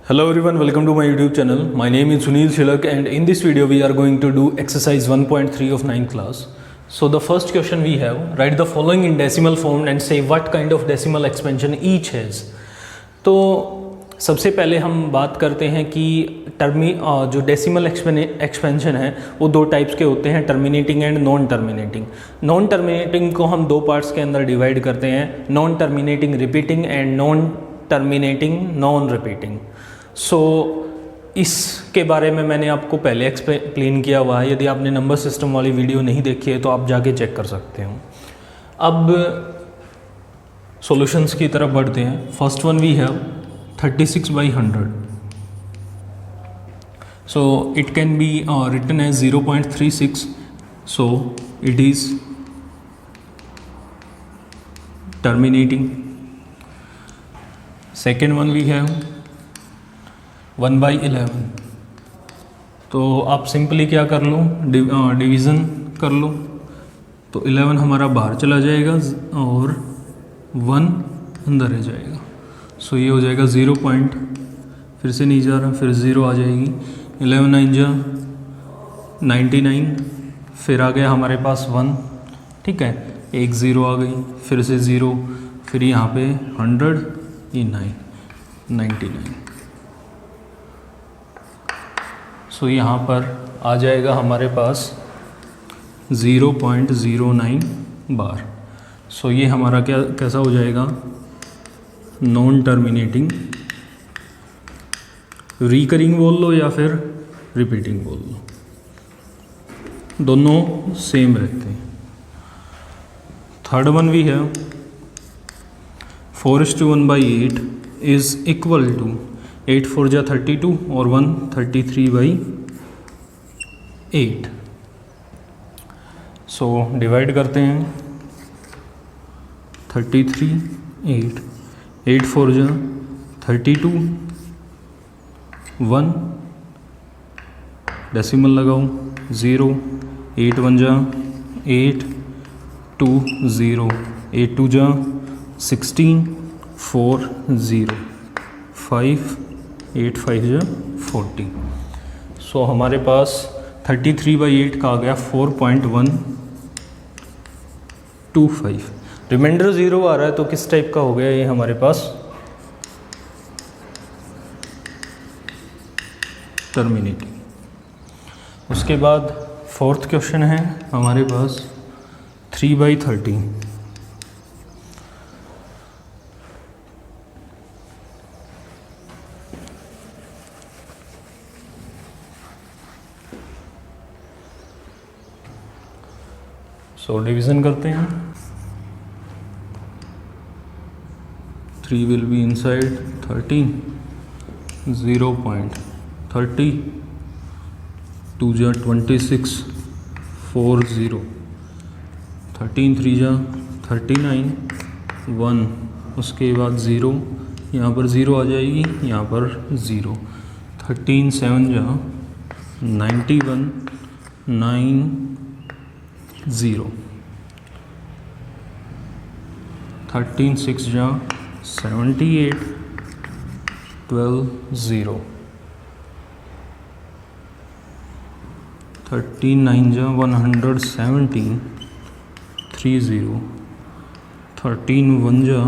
Hello everyone, welcome to my YouTube channel. My name is Sunil Shilak and in this video we are going to do exercise 1.3 of 9th class. So the first question we have, write the following in decimal form and say what kind of decimal expansion each has. तो सबसे पहले हम बात करते हैं कि जो decimal expansion है वो दो टाइप्स के होते हैं, terminating and non terminating. Non terminating को हम दो पार्ट्स के अंदर डिवाइड करते हैं, non terminating repeating and non terminating non repeating. So इसके बारे में मैंने आपको पहले एक्सप्लेन किया हुआ है. यदि आपने नंबर सिस्टम वाली वीडियो नहीं देखी है तो आप जाके चेक कर सकते हो. अब सॉल्यूशंस की तरफ बढ़ते हैं. First one we have 36/100. So it can be written as 0.36. So it is terminating. Second one we have 1/11. तो आप सिंपली क्या कर लो, डिवीज़न कर लो. तो 11 हमारा बाहर चला जाएगा और 1 अंदर रह जाएगा. सो ये हो जाएगा 0 पॉइंट, फिर से नहीं जा रहा, फिर 0 आ जाएगी. 11 9 जा 99, फिर आ गया हमारे पास 1. ठीक है, एक 0 आ गई, फिर से 0, फिर यहाँ पे 100, ये 99. सो यहाँ पर आ जाएगा हमारे पास 0.09 बार. सो ये हमारा कैसा हो जाएगा, नॉन टर्मिनेटिंग. रिकरिंग बोल लो या फिर रिपीटिंग बोल लो, दोनों सेम रहते हैं. थर्ड वन भी है 4:1/8 इज़ इक्वल टू 8 4 जा 32 और 1 33/8. सो डिवाइड करते हैं 33/8. 8 4 जा 32, 1 डेसिमल लगाओ 0, 8 1 जा 8, 2 0, 8 2 जा 16, 4 0, 5 8 5 जा 40. सो हमारे पास 33/8 का आ गया 4.125. रिमाइंडर 0 आ रहा है तो किस टाइप का हो गया ये हमारे पास, टर्मिनेटिंग. उसके बाद फोर्थ क्वेश्चन है हमारे पास 3/30. सो डिवीज़न करते हैं. 3 will be inside 13, 0.30, 2 जा 26, 4 0, 13 3 जा 39, 1, उसके बाद 0, यहाँ पर 0 आ जाएगी, यहाँ पर 0, 13 7 जा 91, 9 0, 13 6 जा 78, 12 0, 13 9 जा 117, 3 0, 13 1 जा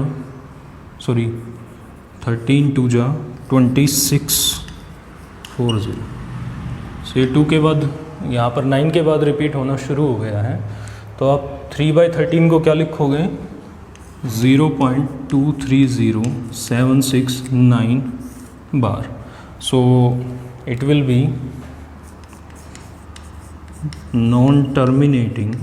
13 2 जा 26, 4 0. सो ये 2 के बाद यहाँ पर 9 के बाद रिपीट होना शुरू हो गया है. तो आप 3/13 को क्या लिखोगे, 0.230769 बार. So it will be non terminating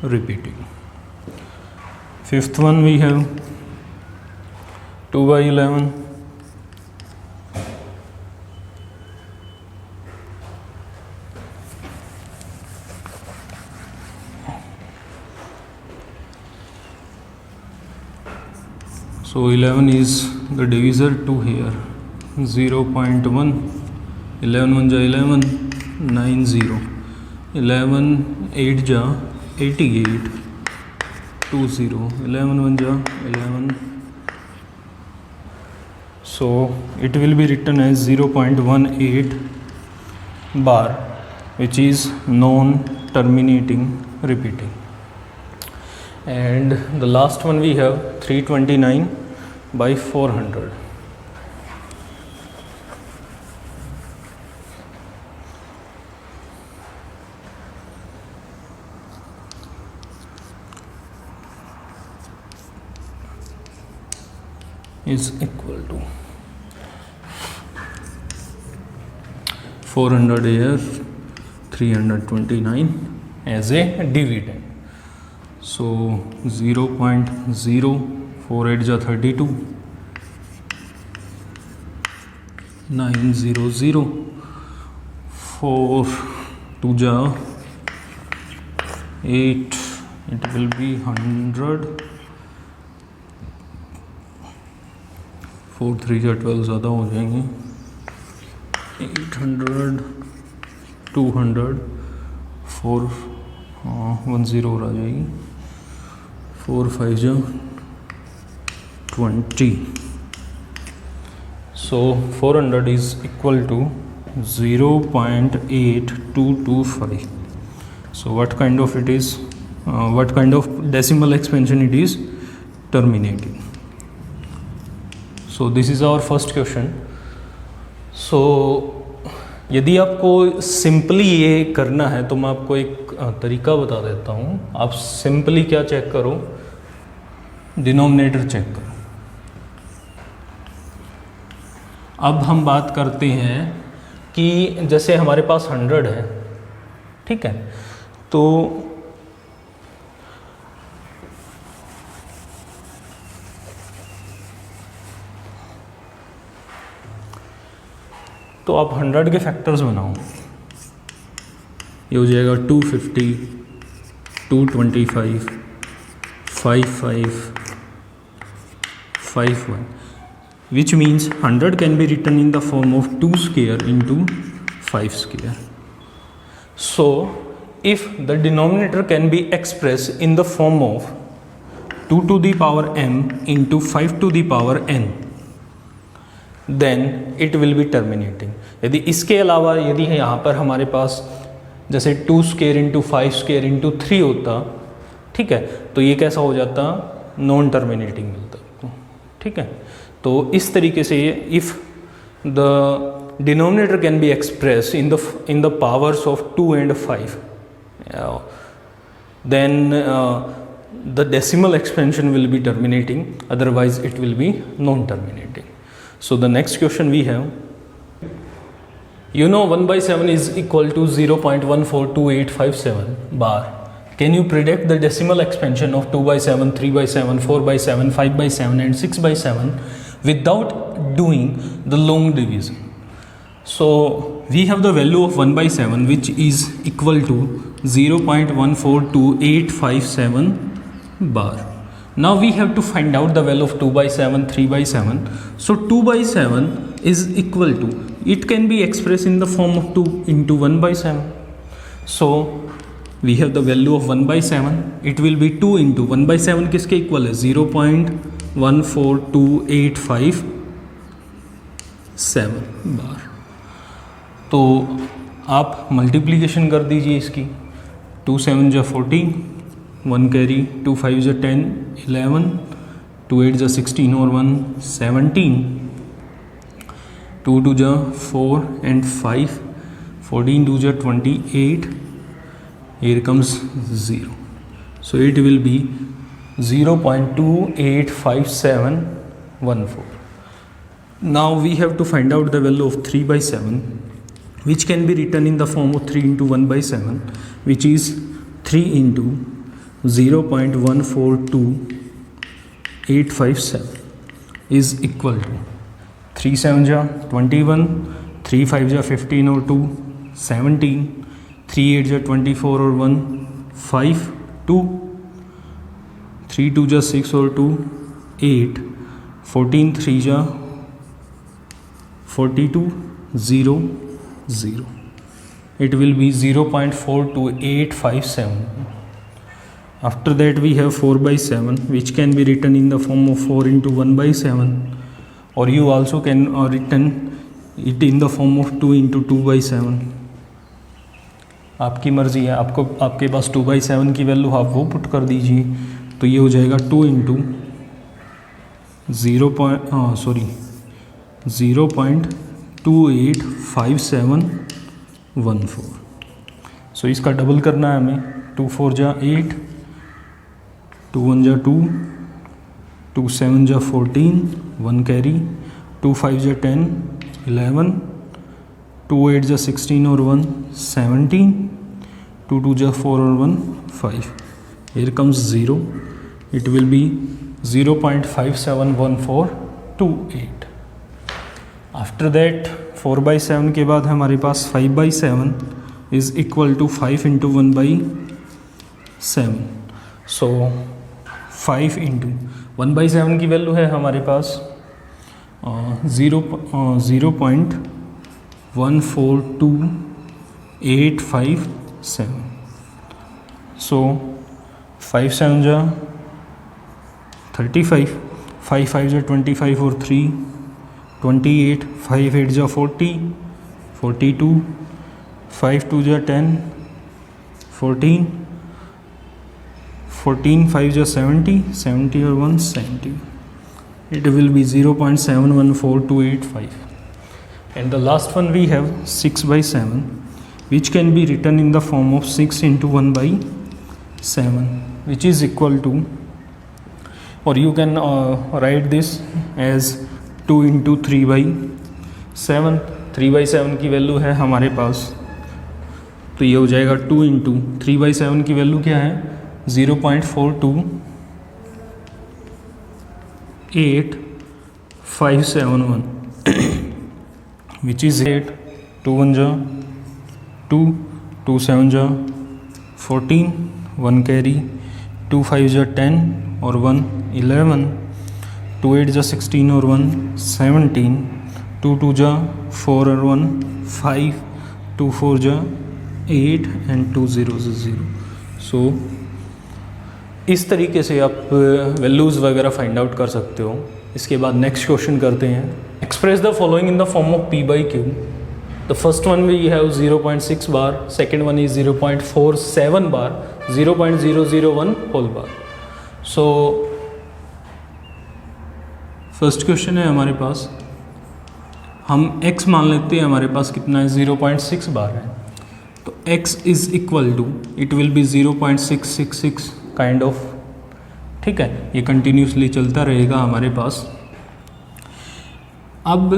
repeating. Fifth one we have 2/11. So 11 is the divisor to here, 0.1, 11 1 जा 11, 9 0, 11 8 जा 88, 20, 11 1 ja 11. So it will be written as 0.18 bar, which is non-terminating repeating. And the last one we have 329 by 400. Is equal to 400 here, 329 as a dividend. So 0.048 ja 32, 900, 4 2 ja 8, it will be 100, 4 3 जा 12 ज़्यादा हो जाएंगे, 800, 200, 4 10 और आ जाएगी, 4 5 जा 20. So 400 is equal to 0.8225. So what kind of it is, what kind of decimal expansion it is terminating. So this is our first question. So यदि आपको simply ये करना है तो मैं आपको एक तरीका बता देता हूँ. आप सिंपली क्या चेक करो, डिनोमिनेटर चेक करो. अब हम बात करते हैं कि जैसे हमारे पास 100 है, ठीक है, तो आप 100 के फैक्टर्स बनाओ. ये हो जाएगा 250, 225, 55, 51, which means 100 can be written in the form of 2 square into 5 square. So if the denominator can be expressed in the form of 2 to the power m into 5 to the power n, then it will be terminating. यदि इसके अलावा यदि यहाँ पर हमारे पास जैसे 2 square into 5 square into 3 होता, ठीक है, तो ये कैसा हो जाता, नॉन टर्मिनेटिंग मिलता आपको, ठीक है. तो इस तरीके से if the denominator can be express in the powers of 2 and 5, then the decimal expansion will be terminating, otherwise it will be non-terminating. So the next question we have, you know 1 by 7 is equal to 0.142857 bar. Can you predict the decimal expansion of 2 by 7, 3 by 7, 4 by 7, 5 by 7 and 6 by 7 without doing the long division? So we have the value of 1 by 7, which is equal to 0.142857 bar. Now we have to find out the value of 2 by 7, 3 by 7. So 2 by 7 is equal to, it can be expressed in the form of 2 into 1 by 7. So we have the value of 1 by 7, it will be 2 into 1 by 7 किसके equal है, 0.14285 बार. तो आप multiplication कर दीजिए इसकी, 2 7 जा 14, 1 carry, 2 5 जा 10, 11, 2 8 जा 16 और 1 17, 2 2 जा 4 and 5, 14 2 जा 28, here comes 0. So it will be 0.285714. Now we have to find out the value of 3 by 7, which can be written in the form of 3 into 1 by 7, which is 3 into 0.142857 is equal to 3 7 ja 21, 3 5 ja 15 और 2 17, 3 8 ja 24 और 1 5 2, 3 2 ja 6 और 2 8, 14 3 ja 42 0 0. It will be 0.42857. After that we have 4 by 7 which can be written in the form of 4 into 1 by 7, or you also can written it in the form of 2 into 2 by 7. आपकी मर्ज़ी है, आपके पास 2 by 7 की value आप वो put कर दीजिए, तो ये हो जाएगा 2 इंटू 0.285714. सो इसका डबल करना है हमें. 2 4 जा 8, 2 1 जा 2, 2 7 जा 14, 1 कैरी, 2 5 जा 10, 11, 2 8 जा 16 और 1 17, 2 2 जा 4 और 1 5. Here comes 0. It will be 0.571428. After that 4 by 7 के बाद हमारे पास 5 by 7 is equal to 5 into 1 by 7. So 5 into 1 by 7 की वैल्यू है हमारे पास 0.142857. So 5 7 जा 35, 5 5 जा 25 और 3 28, 5 8 जा 40, 42, 5 2 जा 10, 14, 14 5 जा 70, 70 और 1 70. It will be 0.714285. And the last one we have 6 by 7 which can be written in the form of 6 into 1 by 7 which is equal to, or you can write this as 2 into 3 by 7. 3 by 7 की value है हमारे पास, तो ये हो जाएगा 2 into 3 by 7 की value क्या है 0.428571 which is 8. 2 1 जा 2, 2 7 जा 14, 1 कैरी, 2 5 जा 10 और 1 11, 2 8 जा 16 और 1 17, 2 2 जा 4 और 1 5, 2 4 जा 8 and 2 0 0. सो इस तरीके से आप वैल्यूज़ वगैरह फाइंड आउट कर सकते हो. इसके बाद नेक्स्ट क्वेश्चन करते हैं. Express the following in the form of p by q. The first one we have 0.6 bar, second one is 0.47 bar, 0.001 whole bar. So first question है हमारे पास, हम x मान लेते हैं हमारे पास कितना है 0.6 बार है, तो x is equal to it will be 0.666 kind of. ठीक है, ये कंटिन्यूसली चलता रहेगा हमारे पास. अब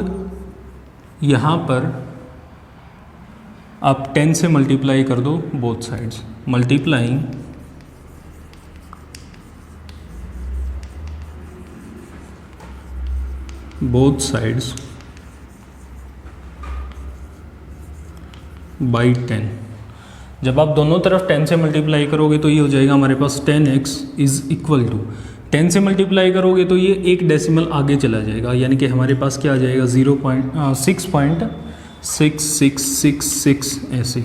यहाँ पर आप 10 से मल्टीप्लाई कर दो both sides. Multiplying both sides by 10. जब आप दोनों तरफ 10 से मल्टीप्लाई करोगे तो ये हो जाएगा हमारे पास 10x इज इक्वल टू, 10 से मल्टीप्लाई करोगे तो ये एक डेसिमल आगे चला जाएगा, यानी कि हमारे पास क्या आ जाएगा 6.6666 ऐसे.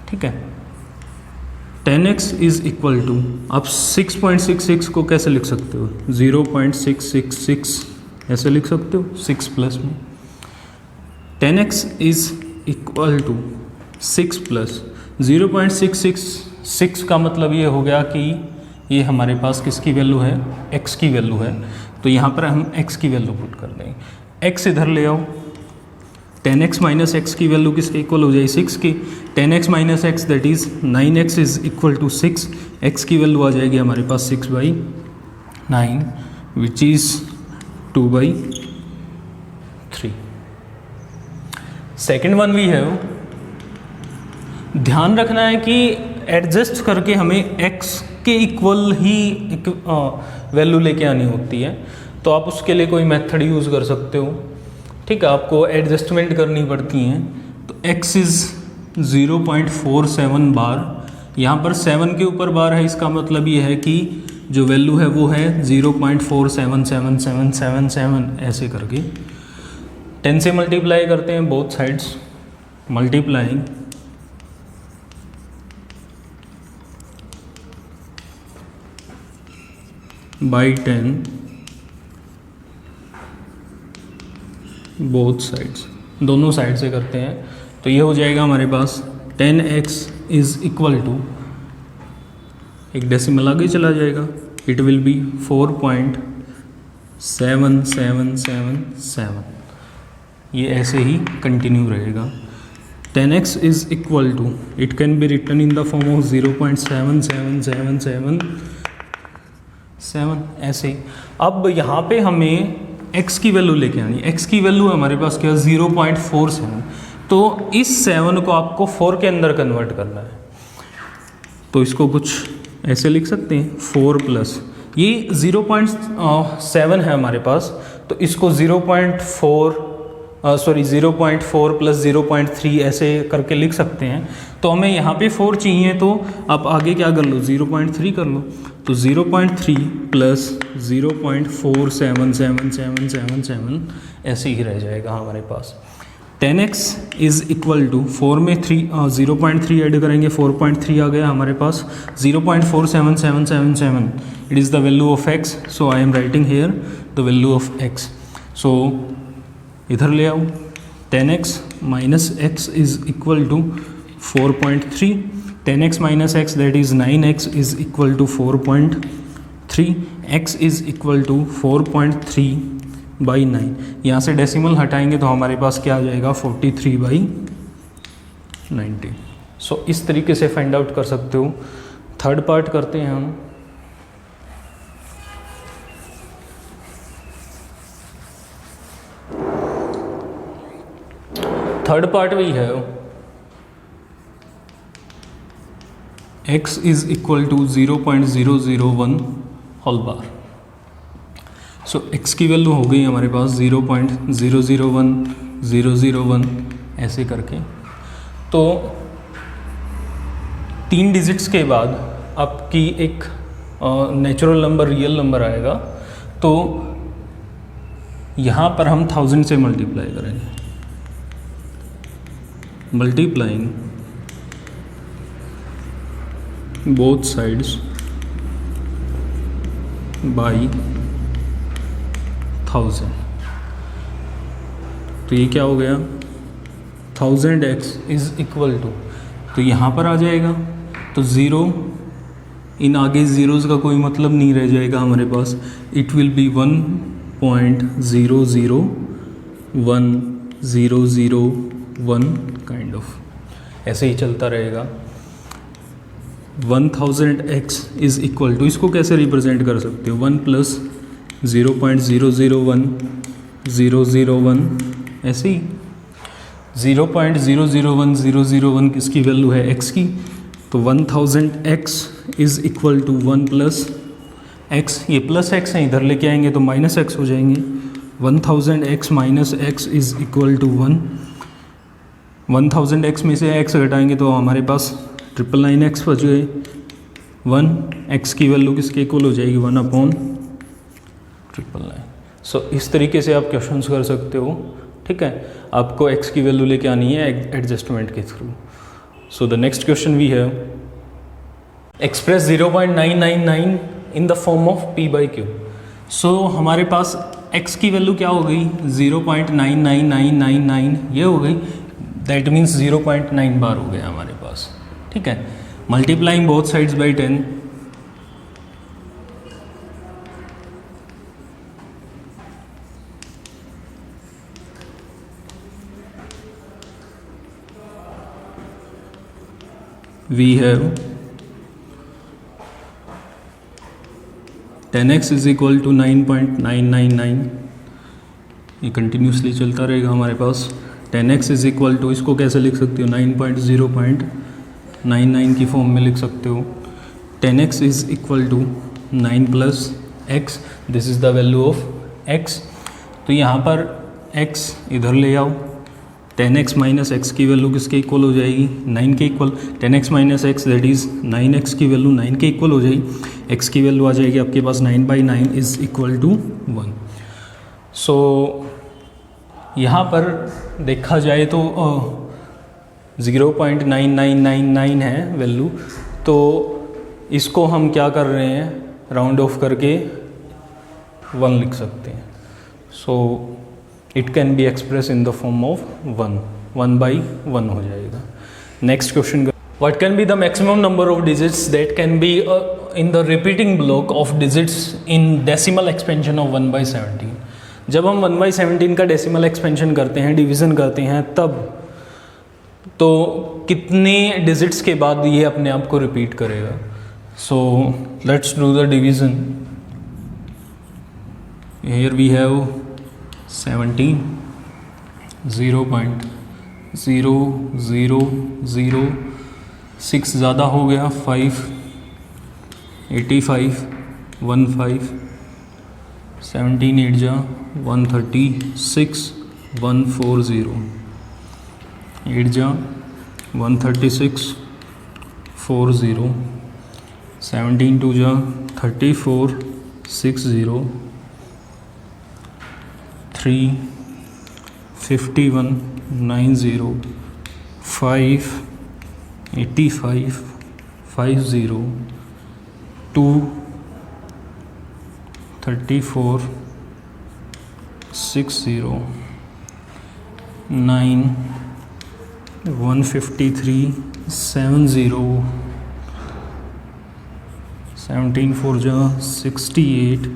ठीक है, 10x इज इक्वल टू, आप 6.66 को कैसे लिख सकते हो 0.666 ऐसे लिख सकते हो 6 प्लस में. 10x is equal to 6 plus 0.666 का मतलब ये हो गया कि ये हमारे पास किसकी वैल्यू है x की वैल्यू है, तो यहाँ पर हम x की वैल्यू पुट कर देंगे. x इधर ले आओ, 10x माइनस एक्स की वैल्यू किसके इक्वल हो जाएगी 6 की. 10x minus x that is 9x is equal to 6. x की वैल्यू आ जाएगी हमारे पास 6/9 which is 2/3. Second one we have, ध्यान रखना है कि एडजस्ट करके हमें x के इक्वल ही वैल्यू लेके आनी होती है, तो आप उसके लिए कोई मेथड यूज़ कर सकते हो. ठीक है, आपको एडजस्टमेंट करनी पड़ती हैं. तो x इज़ 0.47 बार, यहाँ पर 7 के ऊपर बार है, इसका मतलब ये है कि जो वैल्यू है वो है 0.477777 ऐसे करके 10 से मल्टीप्लाई करते हैं both sides. Multiplying by 10 both sides, दोनों साइड से करते हैं तो ये हो जाएगा हमारे पास 10x इज़ इक्वल टू, एक डेसिमल आगे चला जाएगा, इट विल बी 4.7777, ये ऐसे ही कंटिन्यू रहेगा। 10x is equal to, it can be written in the form of 0.7777, ऐसे ही। अब यहाँ पे हमें x की वैल्यू लेके आनी, x की वैल्यू हमारे पास क्या 0.47, तो इस 7 को आपको 4 के अंदर कन्वर्ट करना है, तो इसको कुछ ऐसे लिख सकते हैं 4 प्लस ये 0.7 है हमारे पास, तो इसको 0.4 प्लस 0.3 ऐसे करके लिख सकते हैं। तो हमें यहाँ पे 4 चाहिए, तो आप आगे क्या कर लो 0.3 कर लो, तो 0.3 प्लस 0.477777 ऐसे ही रह जाएगा हमारे पास। 10x इज़ इक्वल टू 4 में 0.3 ऐड करेंगे, 4.3 आ गया हमारे पास, 0.47777, it is the value of x, so I am writing here the value of x। So इधर ले आओ, 10x minus x is equal to 4.3, 10x minus x that is 9x is equal to 4.3, x is equal to 4.3 by 9, यहाँ से decimal हटाएंगे तो हमारे पास क्या आ जाएगा 43/90। सो इस तरीके से फाइंड आउट कर सकते हो। थर्ड पार्ट करते हैं हम। थर्ड पार्ट वही है, x is equal to 0.001 whole bar. So x की वैल्यू हो गई हमारे पास 0.001001 ऐसे करके। तो 3 डिजिट्स के बाद आपकी एक नेचुरल नंबर रियल नंबर आएगा, तो यहाँ पर हम 1000 से मल्टीप्लाई करेंगे, मल्टीप्लाइंग बोथ साइड्स बाई 1000। तो ये क्या हो गया 1000x इज़ इक्वल टू, तो यहाँ पर आ जाएगा, तो ज़ीरो इन आगे ज़ीरोज़ का कोई मतलब नहीं रह जाएगा हमारे पास, it will be 1.001001 kind of, ऐसे ही चलता रहेगा। 1000x इज़ इक्वल टू, इसको कैसे रिप्रेजेंट कर सकते हो 1 प्लस 0.001001 ऐसे ही। 0.001001 किसकी वैल्यू है x की, तो 1000x is equal to 1 plus x, ये प्लस x है इधर लेके आएंगे तो माइनस x हो जाएंगे, 1000x minus x is equal to 1। 1000x में से x घटाएंगे तो हमारे पास 999x बच गए, 1x की वैल्यू किसके इक्वल हो जाएगी 1/999। सो इस तरीके से आप क्वेश्चंस कर सकते हो, ठीक है। आपको x की वैल्यू लेके आनी है एडजस्टमेंट के through. So the next question we have, express 0.999 in the form of p/q। So हमारे पास x की वैल्यू क्या हो गई 0.99999 ये हो गई, दैट मीन्स 0.9 बार हो गया हमारे पास, ठीक है। Multiplying both sides by 10, we have 10x is equal to 9.999, ये कंटिन्यूसली चलता रहेगा हमारे पास। 10x इज इक्वल टू, इसको कैसे लिख सकते हो 9.0.99 की फॉर्म में लिख सकते हो। 10x is equal to 9 plus x, this is the value of x। तो यहाँ पर x इधर ले आओ, 10x माइनस एक्स की वैल्यू किसके इक्वल हो जाएगी 9 के equal, 10x minus x that is 9x की वैल्यू 9 के इक्वल हो जाएगी, x की वैल्यू आ जाएगी आपके पास 9/9 इज़ इक्वल टू 1। सो यहाँ पर देखा जाए तो 0.9999 है वैल्यू, तो इसको हम क्या कर रहे हैं राउंड ऑफ करके 1 लिख सकते हैं. So it can be express in the form of 1 by 1 हो जाएगा. Next question, what can be the maximum number of digits that can be in the repeating block of digits in decimal expansion of 1/17. जब हम 1/17 का decimal expansion करते हैं, division करते हैं, तब तो कितने डिजिट्स के बाद ये अपने आप को रिपीट करेगा. So let's do the division. Here we have 17, 0.0006 ज़्यादा हो गया, 5, 85, 15, 17 8 जा 136, 140, 8 जा 136, 40, 17 2 जा 34, 60, 3, 51, 90, 5, 85, 50, 2, 34, 60, 9, 153, 70, 17 4 जा 68,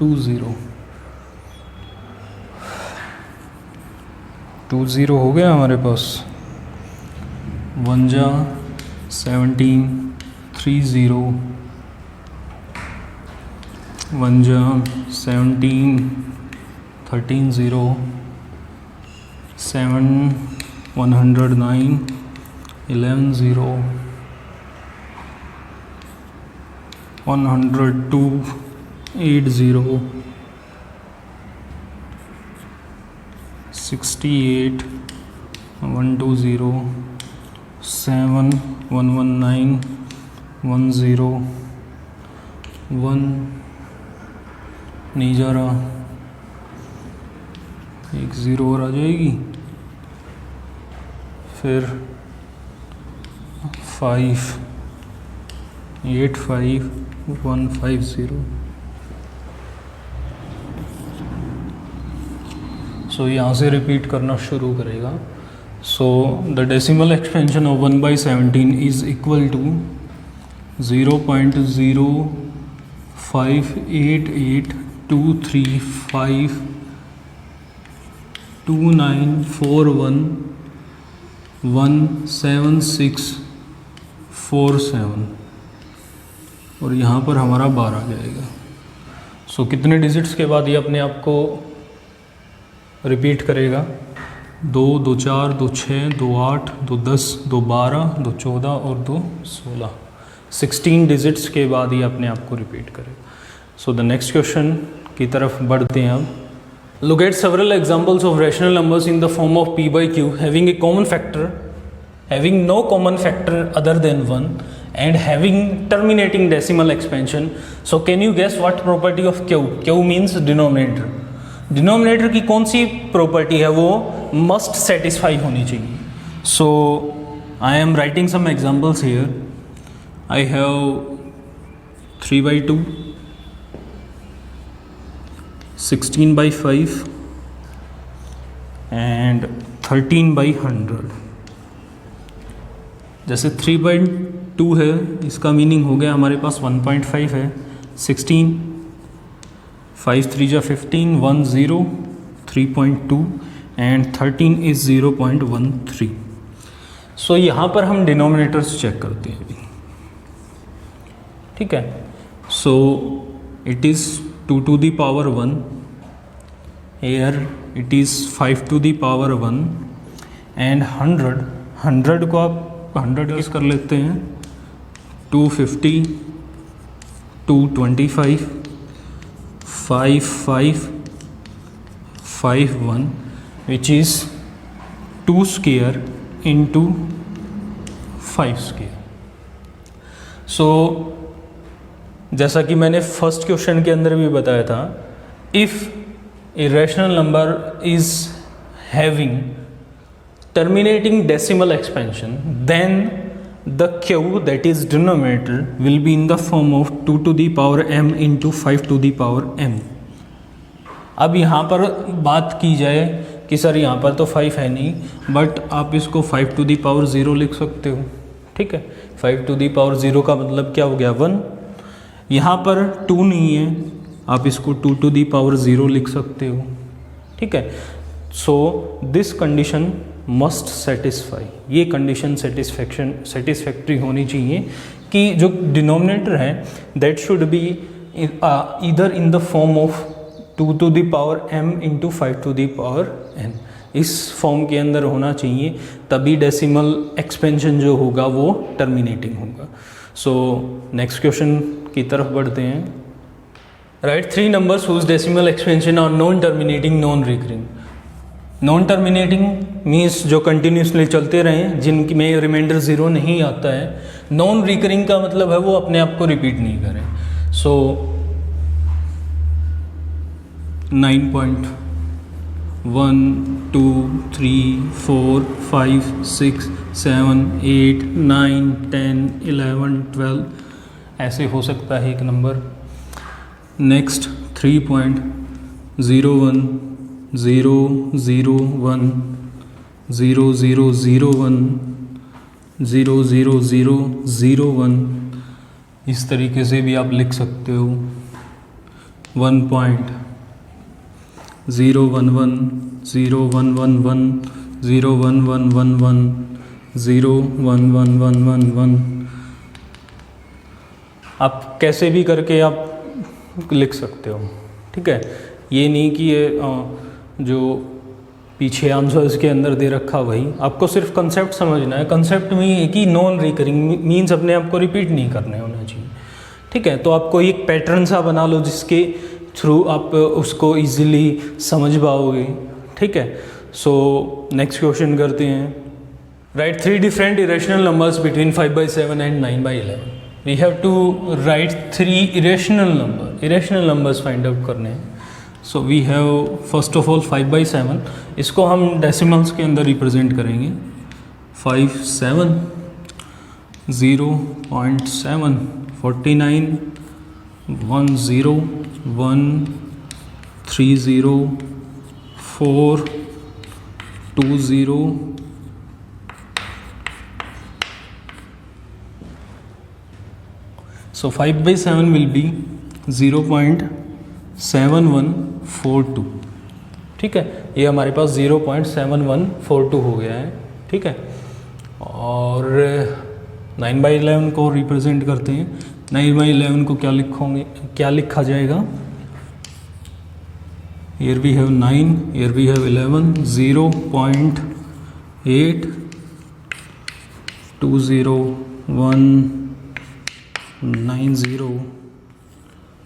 20, 20 हो गया हमारे पास. 1 जा 17, 30, 1 जा 17, 13 0, 7 109, 11 0, 102, 80, 68, 120, 7 119, 10, 1 नहीं जा रहा, 1 0 और आ जाएगी, फिर 5 8 5 1 5 0. सो यहाँ से रिपीट करना शुरू करेगा. So the decimal expansion of 1/17 is equal to 0.058823529417647 और यहाँ पर हमारा 12 आ जाएगा. सो कितने डिजिट्स के बाद ये अपने आप को रिपीट करेगा? 2 2 4 2 6 2 8 2 10 2 12 2 14 और 2 16. 16 डिजिट्स के बाद ये अपने आप को रिपीट करेगा. सो द नेक्स्ट क्वेश्चन की तरफ बढ़ते हैं अब. Look at several examples of rational numbers in the form of p by q having a common factor, having no common factor other than 1 and having terminating decimal expansion. So can you guess what property of q? q means denominator. Denominator की कौन सी property है? वो must satisfy होनी चाहिए. So I am writing some examples here. I have 3/2, 16/5 and 13/100. जैसे 3/2 है, इसका meaning हो गया हमारे पास 1.5 है, 16 5 3 जा 15, 1 0, 3.2 एंड 13 इज 0.13. सो यहाँ पर हम डिनोमिनेटर्स चेक करते हैं अभी. ठीक है. So it is 2 to the power 1, here it is 5 to the power 1 and 100 को आप 100 यूज़ कर लेते हैं. 250, 225, 5 5 5 1 which is 2 square into 5 square. सो जैसा कि मैंने फर्स्ट क्वेश्चन के अंदर भी बताया था, if A rational number is having terminating decimal expansion, then the q that is denominator will be in the form of 2 to the power m into 5 to the power m. अब यहाँ पर बात की जाए कि सर यहाँ पर तो 5 है नहीं, बट आप इसको 5 to the power 0 लिख सकते हो, ठीक है। 5 to the power 0 का मतलब क्या हो गया 1। यहाँ पर 2 नहीं है, आप इसको 2 to the power 0 लिख सकते हो, ठीक है। So this condition must satisfy, ये कंडीशन सेटिस्फैक्ट्री होनी चाहिए कि जो डिनोमिनेटर है that should be either in the form of 2 to the power m into 5 to the power n, इस फॉर्म के अंदर होना चाहिए, तभी डेसिमल एक्सपेंशन जो होगा वो टर्मिनेटिंग होगा। सो नेक्स्ट क्वेश्चन की तरफ बढ़ते हैं। Write 3 numbers whose decimal expansion are non terminating non recurring. Non terminating means जो कंटिन्यूसली चलते रहें, जिनकी में रिमाइंडर 0 नहीं आता है। नॉन रिकरिंग का मतलब है वो अपने आप को रिपीट नहीं करें। सो 9.1 2 3 4 5 6 7 8 9 10 11 12 ऐसे हो सकता है एक नंबर। नेक्स्ट 3.01 0 0 0 1 0 0 0 1 0 0 0 0 1, इस तरीके से भी आप लिख सकते हो। 1.011 0 1 1 1 1 0 1 1 1 1 0 1 1 1 1 1, आप कैसे भी करके आप लिख सकते हो, ठीक है। ये नहीं कि ये जो पीछे आंसर्स के अंदर दे रखा वही, आपको सिर्फ कंसेप्ट समझना है। कंसेप्ट में ये कि नॉन रिकरिंग मीन्स अपने आप को रिपीट नहीं करने होना चाहिए, ठीक है। तो आपको एक पैटर्न सा बना लो जिसके थ्रू आप उसको इजीली समझ पाओगे, ठीक है। सो नेक्स्ट क्वेश्चन करते हैं। Write 3 different irrational numbers between 5/7 and 9/11। We have to write 3 irrational numbers find out करने हैं। So we have first of all 5/7, इसको हम डेसिमल्स के अंदर रिप्रेजेंट करेंगे। 5 7 0.7 49 1 0 1 3 0 4 2 0 So 5/7 will be 0.7142, ठीक है। ये हमारे पास 0.7142 हो गया है, ठीक है। और 9/11 को रिप्रेजेंट करते हैं। 9/11 को क्या लिखा जाएगा? Here we have 9, here we have 11, 0.8 20190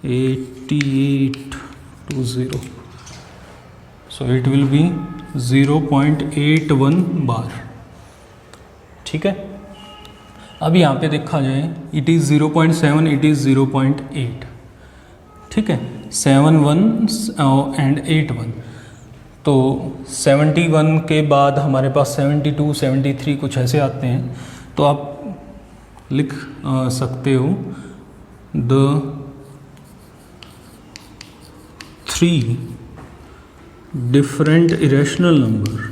8820, so it will be 0.81 बार, ठीक है। अब यहाँ पे देखा जाए इट इज़ 0.7, इट इज़ 0.8, ठीक है। 7 1 एंड 8 1, तो 71 के बाद हमारे पास 72 73 कुछ ऐसे आते हैं, तो आप लिख सकते हो the 3 different irrational number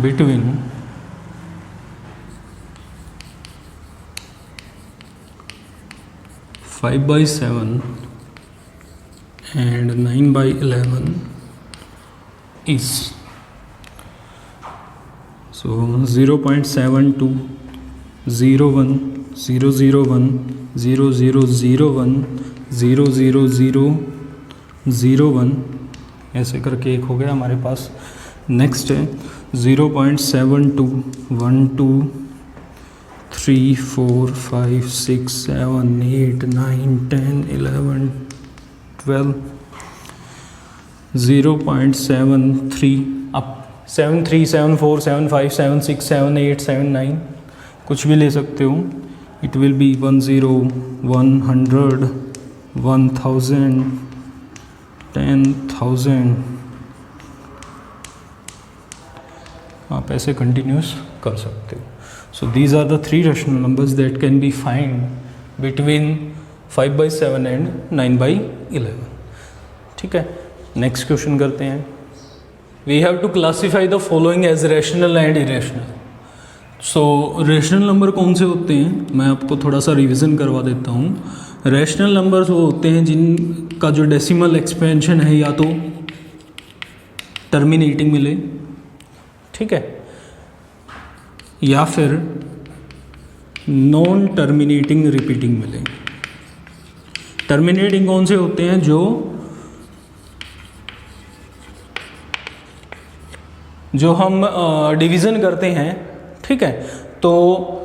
between 5/7 and 9/11 is, so 0.72 01 001 0001 00001, ऐसे करके एक हो गया हमारे पास। नेक्स्ट है 0.72 1 2 3 4 5 6 7 8 9 10 11 12 0.73, अब 73 74 75 76 78 79 कुछ भी ले सकते हो। इट विल बी 10 100 1000 10,000 आप ऐसे कंटिन्यूस कर सकते हो. So these are the 3 rational numbers that can be find between 5/7 and 9/11. ठीक है, नेक्स्ट क्वेश्चन करते हैं. We have to classify the following as rational and irrational. So rational number कौन से होते हैं, मैं आपको थोड़ा सा रिवीजन करवा देता हूँ. रैशनल नंबर्स वो होते हैं जिनका जो डेसिमल एक्सपेंशन है या तो टर्मिनेटिंग मिले, ठीक है, या फिर नॉन टर्मिनेटिंग रिपीटिंग मिले. टर्मिनेटिंग कौन से होते हैं, जो हम डिवीज़न करते हैं, ठीक है, तो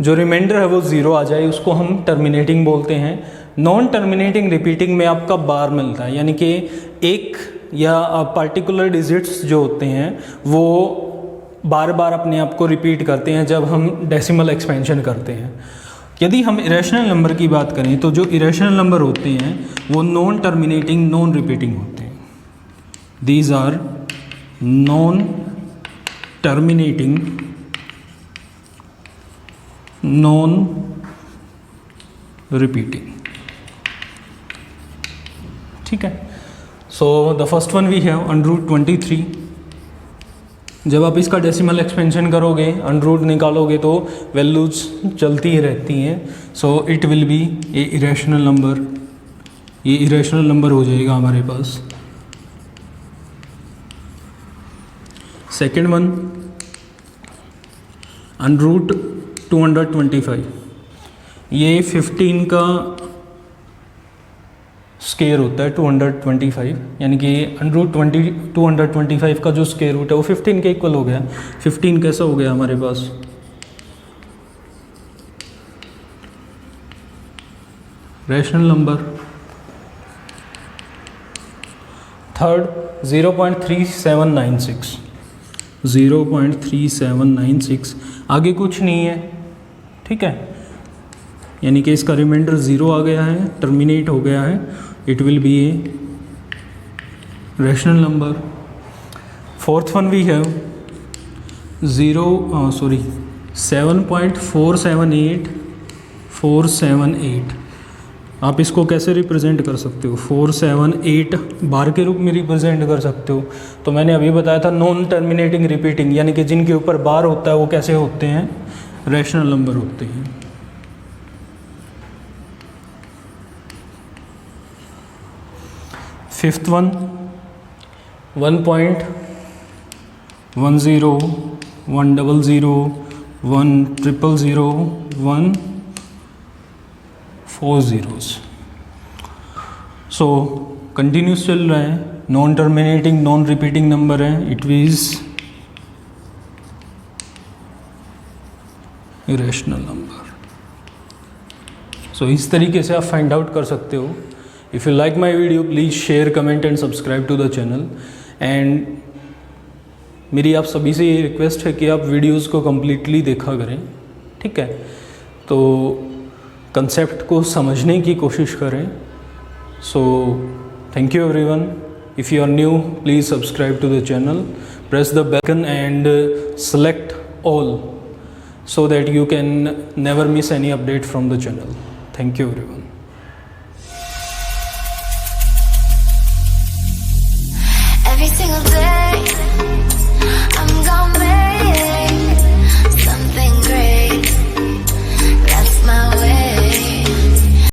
जो रिमाइंडर है वो 0 आ जाए, उसको हम टर्मिनेटिंग बोलते हैं. नॉन टर्मिनेटिंग रिपीटिंग में आपका बार मिलता है, यानी कि एक या पार्टिकुलर डिजिट्स जो होते हैं वो बार बार अपने आप को रिपीट करते हैं जब हम डेसिमल एक्सपेंशन करते हैं. यदि हम इरेशनल नंबर की बात करें तो जो इरेशनल नंबर होते हैं वो नॉन टर्मिनेटिंग नॉन रिपीटिंग होते हैं. These are non terminating non repeating. ठीक है. So the first one we have √23. जब आप इसका डेसिमल एक्सपेंशन करोगे, अंडर निकालोगे तो वैल्यूज चलती ही रहती हैं. सो it will be A irrational number. ये इरेशनल नंबर हो जाएगा हमारे पास. Second one √225. ये 15 का स्केयर होता है 225, यानी कि √225 का जो स्केयर रूट है वो 15 के इक्वल हो गया. 15 कैसा हो गया हमारे पास, रैशनल नंबर. थर्ड 0.3796. 0.3796 आगे कुछ नहीं है, ठीक है, यानी कि इसका रिमाइंडर 0 आ गया है, टर्मिनेट हो गया है. It will be a rational number. Fourth one we have 7.478478. आप इसको कैसे रिप्रेजेंट कर सकते हो, 478 बार के रूप में रिप्रेजेंट कर सकते हो. तो मैंने अभी बताया था नॉन टर्मिनेटिंग रिपीटिंग, यानी कि जिनके ऊपर बार होता है वो कैसे होते हैं, रैशनल नंबर होते हैं. Fifth one 1.10 100 100 1 4 zeros. So continuous चल रहा है, non terminating non repeating number है. It is irrational number. So इस तरीके से आप फाइंड आउट कर सकते हो. If you like my video please share, comment and subscribe to the channel. And मेरी आप सभी से ये रिक्वेस्ट है कि आप वीडियोज़ को कम्प्लीटली देखा करें, ठीक है, तो कंसेप्ट को समझने की कोशिश करें. So thank you everyone. If you are new please subscribe to the channel, press the bell icon and select all so that you can never miss any update from the channel. Thank you everyone. Every single day